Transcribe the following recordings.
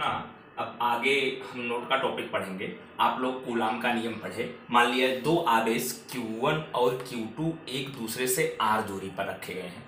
देखना, अब आगे हम नोट का टॉपिक पढ़ेंगे। आप लोग कूलाम का नियम पढ़े। मान लिया दो आवेश Q1 और Q2 एक दूसरे से r दूरी पर रखे गए हैं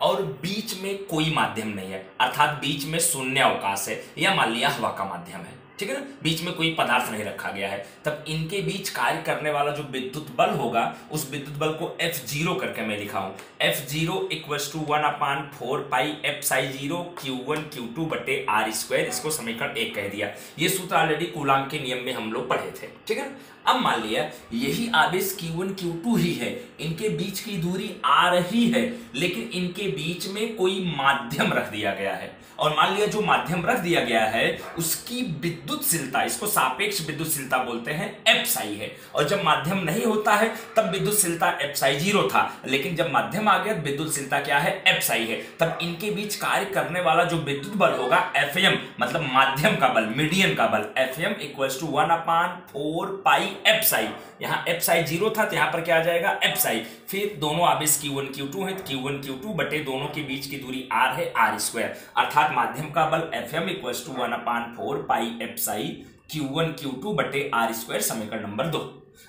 और बीच में कोई माध्यम नहीं है, अर्थात बीच में शून्य अवकाश है, या मान लिया हवा का माध्यम है, ठीक है ना, बीच में कोई पदार्थ नहीं रखा गया है। तब इनके बीच कार्य करने वाला जो विद्युत बल होगा, उस विद्युत बल को F0 करके मैं लिखा हूं। F0 = 1/4 पाई Fψ0 Q1 Q2 बटे r²। इसको समीकरण 1 कह दिया। ये सूत्र ऑलरेडी कूलाम के नियम में हम लोग पढ़े थे, ठीक है। अब मान लिया यही आवेश Q1 Q2 ही है, इनके बीच की दूरी r ही है, लेकिन इनके बीच में कोई माध्यम रख दिया गया है। और मान लिया जो माध्यम रख दिया गया है उसकी विद्युतशीलता, इसको सापेक्ष विद्युतशीलता बोलते हैं, Fψ है। और जब माध्यम नहीं होता है तब विद्युतशीलता Fψ0 था, लेकिन जब माध्यम आ गया विद्युतशीलता क्या है, Fψ है। तब इनके बीच कार्य करने वाला जो विद्युत बल होगा Fm, मतलब माध्यम का बल, मीडियन का बल, Fm = 1/4 पाई Fψ। यहाँ Fψ0 था तो यहाँ पर क्या आ जाएगा, Fψ। फिर दोनों आवेश Q1 Q2 है, Q1 Q2 बटे दोनों के बीच की दूरी r है, r²। अर्थात माध्यम का बल Fm = 1/4 पाई Fψ Q1 Q2 बटे r²। समीकरण नंबर 2।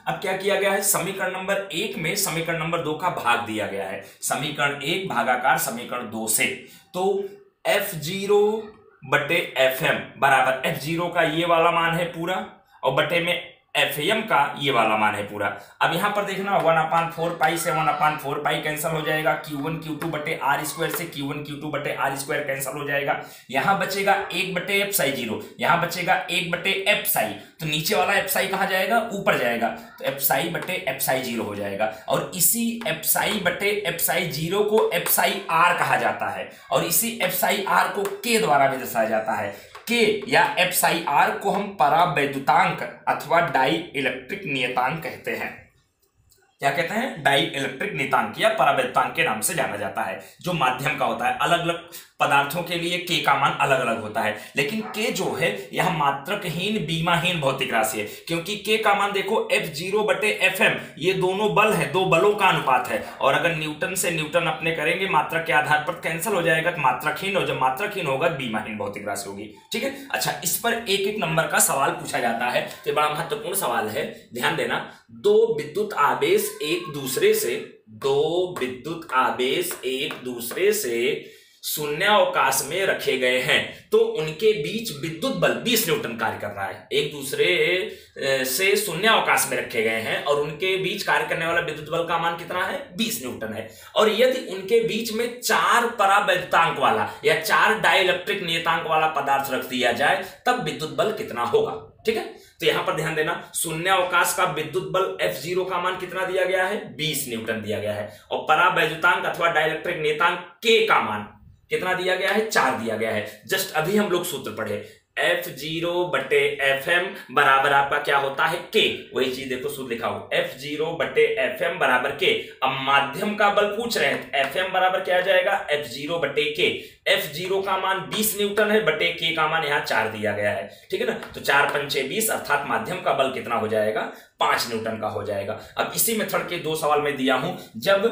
अब क्या किया गया है, समीकरण नंबर 1 में समीकरण नंबर 2 का भाग दिया गया है। समीकरण 1 भागाकार समीकरण 2 से। तो F0 बटे Fm बराबर F0 का ये वाला मान है पूरा, और बटे में Fm का ये वाला मान है पूरा। अब यहां पर देखना 1/4 पाई से 1/4 पाई कैंसिल हो जाएगा, Q1 Q2 बटे r² से Q1 Q2 बटे r² कैंसिल हो जाएगा। यहां बचेगा 1 बटे Fψ0, यहां बचेगा 1 बटे Fψ। तो नीचे वाला Fψ कहां जाएगा, ऊपर जाएगा, तो Fψ बटे Fψ0 हो जाएगा। और इसी Fψ बटे Fψ0 को Fψr कहा जाता है, और इसी Fψr को K द्वारा भी दर्शाया जाता है। K या Fψr को हम परावैद्युतांक अथवा डाई इलेक्ट्रिक नियतांक कहते हैं। क्या कहते हैं, डाई इलेक्ट्रिक नियतांक या परावैद्युतांक के नाम से जाना जाता है। जो माध्यम का होता है, अलग अलग पदार्थों के लिए K का मान अलग अलग होता है, लेकिन K जो है यह मात्रकहीन बीमाहीन भौतिक राशि है, क्योंकि K का मान देखो F0 बटे Fm, ये दोनों बल है, दो बलों का अनुपात है। और अगर न्यूटन से न्यूटन अपने करेंगे मात्रक के आधार पर कैंसिल हो जाएगा, तो मात्रकहीन, और जब मात्रकहीन होगा बीमाहीन भौतिक राशि होगी, ठीक है। अच्छा, इस पर एक एक नंबर का सवाल पूछा जाता है, तो बड़ा महत्वपूर्ण सवाल है, ध्यान देना। दो विद्युत आवेश एक दूसरे से शून्य अवकाश में रखे गए हैं, तो उनके बीच विद्युत बल 20 न्यूटन कार्य कर रहा है। एक दूसरे से शून्य अवकाश में रखे गए हैं और उनके बीच कार्य करने वाला विद्युत बल का मान कितना है, 20 न्यूटन है। और यदि उनके बीच में 4 परावैद्युतांक वाला या 4 डाइलेक्ट्रिक नियतांक वाला पदार्थ रख दिया जाए, तब विद्युत बल कितना होगा, ठीक है। तो यहां पर ध्यान देना, शून्य अवकाश का विद्युत बल F0 का मान कितना दिया गया है, 20 न्यूटन दिया गया है, और परावैद्युतांक अथवा डाइलेक्ट्रिक नियतांक K का मान कितना दिया गया है, 4 दिया गया है। जस्ट अभी हम लोग सूत्र पढ़े, F0 बटे Fm बराबर आपका क्या होता है, K। वही चीज देखो सूत्र लिखा हो, F0 बटे Fm बराबर K। अब माध्यम का बल पूछ रहे हैं, Fm बराबर क्या आ जाएगा, F0 बटे K। F0 का मान 20 न्यूटन है, बटे K का मान यहाँ 4 दिया गया है, ठीक है ना। तो 4 पंचे 20, अर्थात माध्यम का बल कितना हो जाएगा, 5 न्यूटन का हो जाएगा। अब इसी मेथड के 2 सवाल में दिया हूं, जब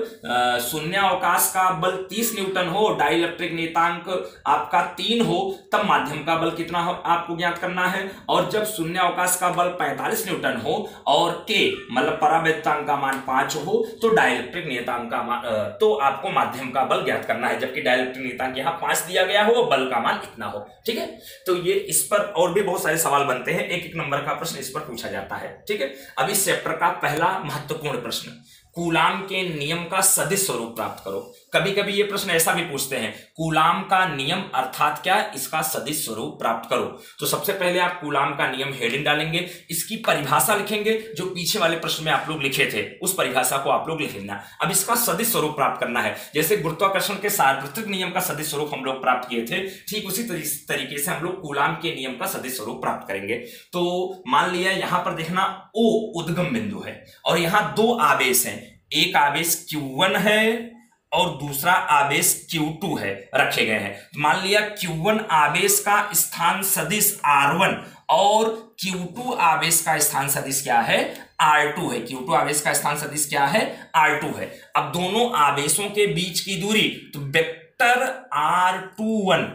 शून्य अवकाश का बल 30 न्यूटन हो, डाइलेक्ट्रिक नियतांक आपका 3 हो, तब माध्यम का बल कितना हो आपको ज्ञात करना है। और जब शून्य अवकाश का बल 45 न्यूटन हो और K मतलब परावैद्युतांक का मान 5 हो, तो डाइलेक्ट्रिक नियतांक का मान तो आपको माध्यम का बल ज्ञात करना है, जबकि डाइलेक्ट्रिक नियतांक यहाँ 5 दिया गया हो, बल का मान इतना हो, ठीक है। तो ये इस पर और भी बहुत सारे सवाल बनते हैं, एक एक नंबर का प्रश्न इस पर पूछा जाता है, ठीक है। अब इस चैप्टर का पहला महत्वपूर्ण प्रश्न, कूलाम के नियम का सदिश स्वरूप प्राप्त करो। कभी कभी ये प्रश्न ऐसा भी पूछते हैं, कूलाम का नियम अर्थात क्या, इसका सदिश स्वरूप प्राप्त करो। तो सबसे पहले आप कूलाम का नियम हेडिंग डालेंगे, इसकी परिभाषा लिखेंगे, जो पीछे वाले प्रश्न में आप लोग लिखे थे उस परिभाषा को आप लोग लिख लेना। अब इसका सदिश स्वरूप प्राप्त करना है, जैसे गुरुत्वाकर्षण के सार्वत्रिक नियम का सदिश स्वरूप हम लोग प्राप्त किए थे, ठीक उसी तरीके से हम लोग कूलाम के नियम का सदिश स्वरूप प्राप्त करेंगे। तो मान लिया यहां पर देखना O उद्गम बिंदु है, और यहां 2 आवेश हैं, एक आवेश Q1 है और दूसरा आवेश Q2 है, रखे गए हैं। तो मान लिया Q1 आवेश का स्थान सदिश R1 और Q2 आवेश का स्थान सदिश क्या है, R2 है। Q2 आवेश का स्थान सदिश क्या है, R2 है। अब दोनों आवेशों के बीच की दूरी, तो वेक्टर R21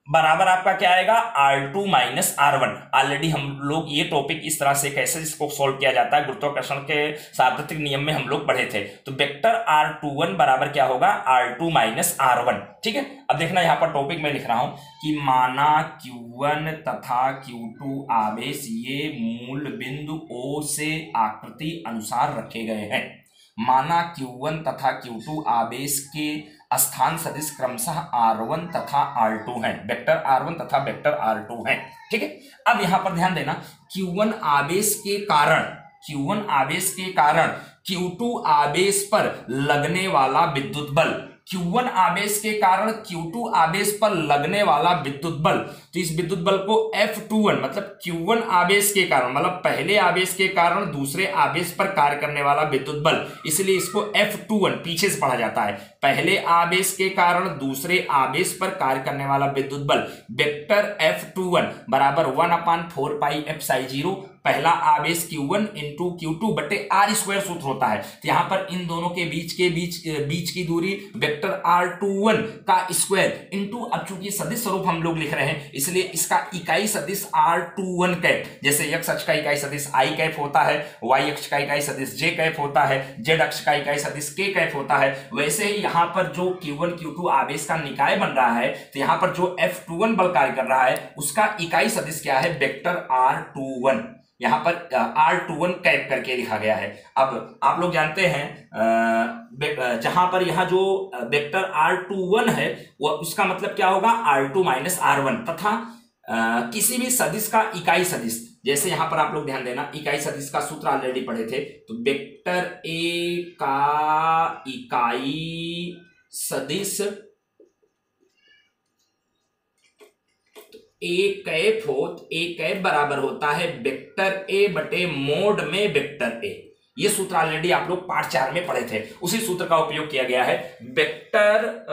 बराबर आपका क्या आएगा R2 माइनस R1। ऑलरेडी हम लोग ये टॉपिक इस तरह से कैसे इसको सॉल्व किया जाता है गुरुत्वाकर्षण के सार्वत्रिक नियम में हम लोग पढ़े थे। तो वेक्टर R21 बराबर क्या होगा R2 माइनस R1। ठीक है, अब देखना यहाँ पर टॉपिक में लिख रहा हूं कि माना Q1 तथा Q2 आवेश ये मूल बिंदु O से आकृति अनुसार रखे गए हैं। माना Q1 तथा Q2 आवेश के स्थान सदिश क्रमशः R1 तथा R2 हैं, वेक्टर R1 तथा वेक्टर R2 हैं। ठीक है, अब यहां पर ध्यान देना Q1 आवेश के कारण Q2 आवेश पर लगने वाला विद्युत बल, Q1 आवेश के कारण Q2 आवेश पर लगने वाला विद्युत बल, तो इस विद्युत बल को F21 मतलब Q1 आवेश के कारण मतलब पहले आवेश के कारण दूसरे आवेश पर कार्य करने वाला विद्युत बल, इसलिए इसको F21 पीछे से पढ़ा जाता है। पहले आवेश के कारण दूसरे आवेश पर कार्य करने वाला विद्युत बल वेक्टर F21 बराबर 1/4 पाई एप्सिलॉन0 पहला आवेश Q1 इंटू Q2 बटे R स्क्वायर सूत्र होता है। तो यहां पर इन दोनों के बीच की दूरी वेक्टर R21 का स्क्वायर इंटू, अब चूंकि सदिश स्वरूप हम लोग लिख रहे हैं इसलिए इसका इकाई सदिश R21 कैप, जैसे x अक्ष का इकाई सदिश I कैप होता है, y अक्ष का इकाई सदिश J कैप होता है, z अक्ष का इकाई सदिश K कैप होता है, वैसे ही यहां पर जो Q1 Q2 आवेश का निकाय बन रहा है तो यहां पर जो F21 बल कार्य कर रहा है उसका इकाई सदिश क्या है वेक्टर R21, यहां पर R21 कैप करके लिखा गया है। अब आप लोग जानते हैं जहां पर यहां जो वेक्टर R21 है वो उसका मतलब क्या होगा R2 माइनस R1 तथा किसी भी सदिश का इकाई सदिश, जैसे यहां पर आप लोग ध्यान देना इकाई सदिश का सूत्र ऑलरेडी पढ़े थे, तो वेक्टर A का इकाई सदिश ए कैप बराबर होता है वेक्टर ए बटे मोड में वेक्टर ए। ये सूत्र ऑलरेडी आप लोग पार्ट 4 में पढ़े थे, उसी सूत्र का उपयोग किया गया है। वेक्टर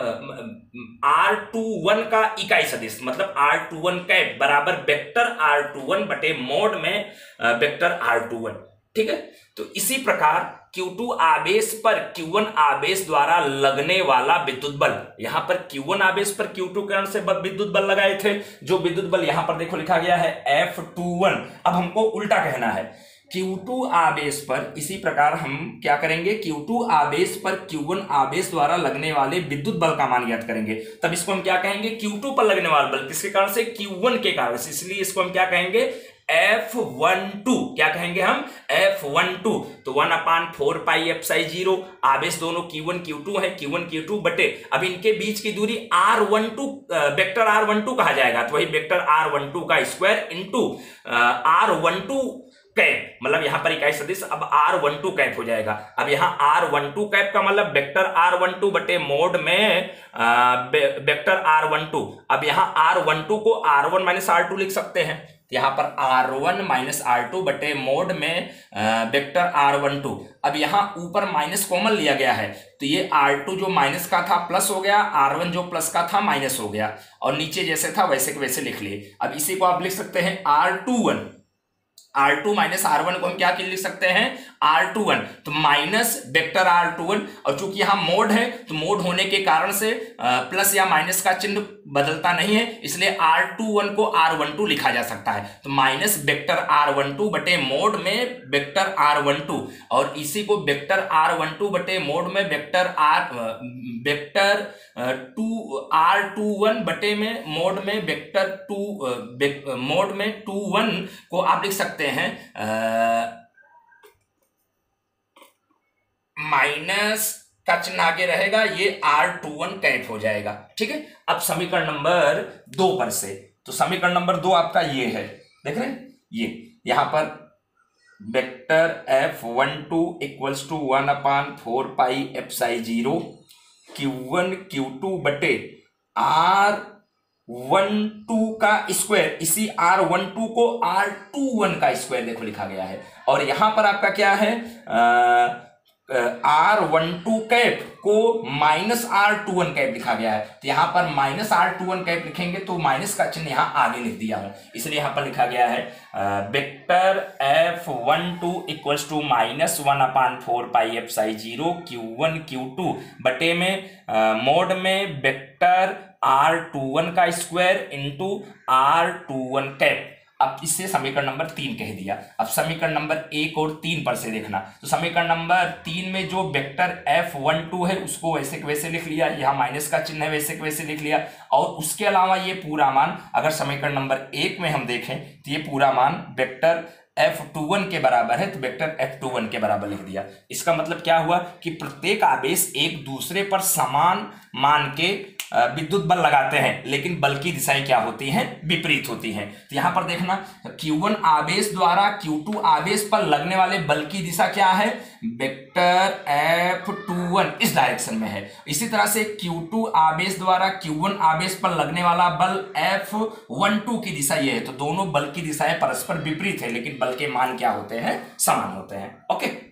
R21 का इकाई सदिश मतलब R21 कैप बराबर वेक्टर R21 बटे मोड में वेक्टर R21। ठीक है, तो इसी प्रकार Q2 आवेश पर Q1 आवेश द्वारा लगने वाला विद्युत बल, यहां पर Q1 आवेश पर Q2 करण से विद्युत बल लगाए थे, जो विद्युत बल यहां पर देखो लिखा गया है F21। अब हमको उल्टा कहना है Q2 आवेश पर, इसी प्रकार हम क्या करेंगे Q2 आवेश पर Q1 आवेश द्वारा लगने वाले विद्युत बल का मान ज्ञात करेंगे, तब इसको हम क्या कहेंगे Q2 पर लगने वाला बल किसके कारण से Q1 के कारण से, इसलिए इसको हम क्या कहेंगे F12, क्या कहेंगे हम F12। तो 1/4 पाई एप्सिलॉन0 आवेश दोनों Q1 Q2 है, Q1 Q2 बटे अब इनके बीच की दूरी R12 वेक्टर R12 कहा जाएगा, तो वही वेक्टर R12 का स्क्वायर इंटू R12 कैप मतलब यहां पर इकाई सदिश अब R12 कैप हो जाएगा। अब यहां R12 कैप का मतलब वेक्टर R12 बटे मोड में वेक्टर R12। अब यहां R12 को R1 माइनस R2 लिख सकते हैं, यहां पर R1 माइनस R2 बटे मोड में वेक्टर R12। अब यहां ऊपर माइनस कॉमन लिया गया है तो ये R2 जो माइनस का था प्लस हो गया, R1 जो प्लस का था माइनस हो गया, और नीचे जैसे था वैसे के वैसे लिख लिए। अब इसी को आप लिख सकते हैं R2 माइनस R1 को हम क्या लिख सकते हैं R21, तो माइनस वेक्टर R21, और चूंकि यहां मोड है तो मोड होने के कारण से प्लस या माइनस का चिन्ह बदलता नहीं है, इसलिए R21 को R12 लिखा जा सकता है। तो माइनस वेक्टर R12 बटे मोड में वेक्टर R12, और इसी को वेक्टर R12 बटे मोड में वेक्टर R21 बटे में मोड में वेक्टर 2 मोड में 21 को आप लिख सकते हैं माइनस का चिन्ह आगे रहेगा, ये R21 कैप हो जाएगा। ठीक है, अब समीकरण नंबर 2 पर से, तो समीकरण नंबर 2 आपका ये है, देख रहे हैं ये यहां पर vector F12 equals to 1/4 pi एप्सिलॉन0 Q1 Q2 बटे R12 का स्क्वायर, इसी R12 को R21 का स्क्वायर देखो लिखा गया है, और यहां पर आपका क्या है R12 कैप को माइनस R21 कैप लिखा गया है, तो यहां पर माइनस R21 कैप लिखेंगे तो माइनस का चिन्ह यहां आगे लिख दिया हूं, इसलिए यहां पर लिखा गया है vector F12 equals to minus 1/4 pi एप्सिलॉन0 Q1 Q2 बटे में मोड में वेक्टर R21 का स्क्वायर इंटू R21 कैप। अब इससे समीकरण नंबर 3 कह दिया। अब समीकरण नंबर 1 और 3 पर से देखना, तो समीकरण नंबर 3 में जो वेक्टर F12 है उसको वैसे के वैसे लिख लिया, यहाँ माइनस का चिन्ह है वैसे के वैसे लिख लिया, और उसके अलावा ये पूरा मान अगर समीकरण नंबर 1 में हम देखें तो ये पूरा मान वेक्टर F21 के बराबर है, तो वेक्टर F21 के बराबर लिख दिया। इसका मतलब क्या हुआ कि प्रत्येक आवेश एक दूसरे पर समान मान के विद्युत बल लगाते हैं, लेकिन बल की दिशाएं क्या होती हैं, विपरीत होती हैं। तो यहां पर देखना Q1 आवेश द्वारा Q2 आवेश पर लगने वाले बल की दिशा क्या है, वेक्टर F21 इस डायरेक्शन में है। इसी तरह से Q2 आवेश द्वारा Q1 आवेश पर लगने वाला बल F12 की दिशा ये है। तो दोनों बल की दिशाएं परस्पर विपरीत है, लेकिन बल के मान क्या होते हैं, समान होते हैं। ओके।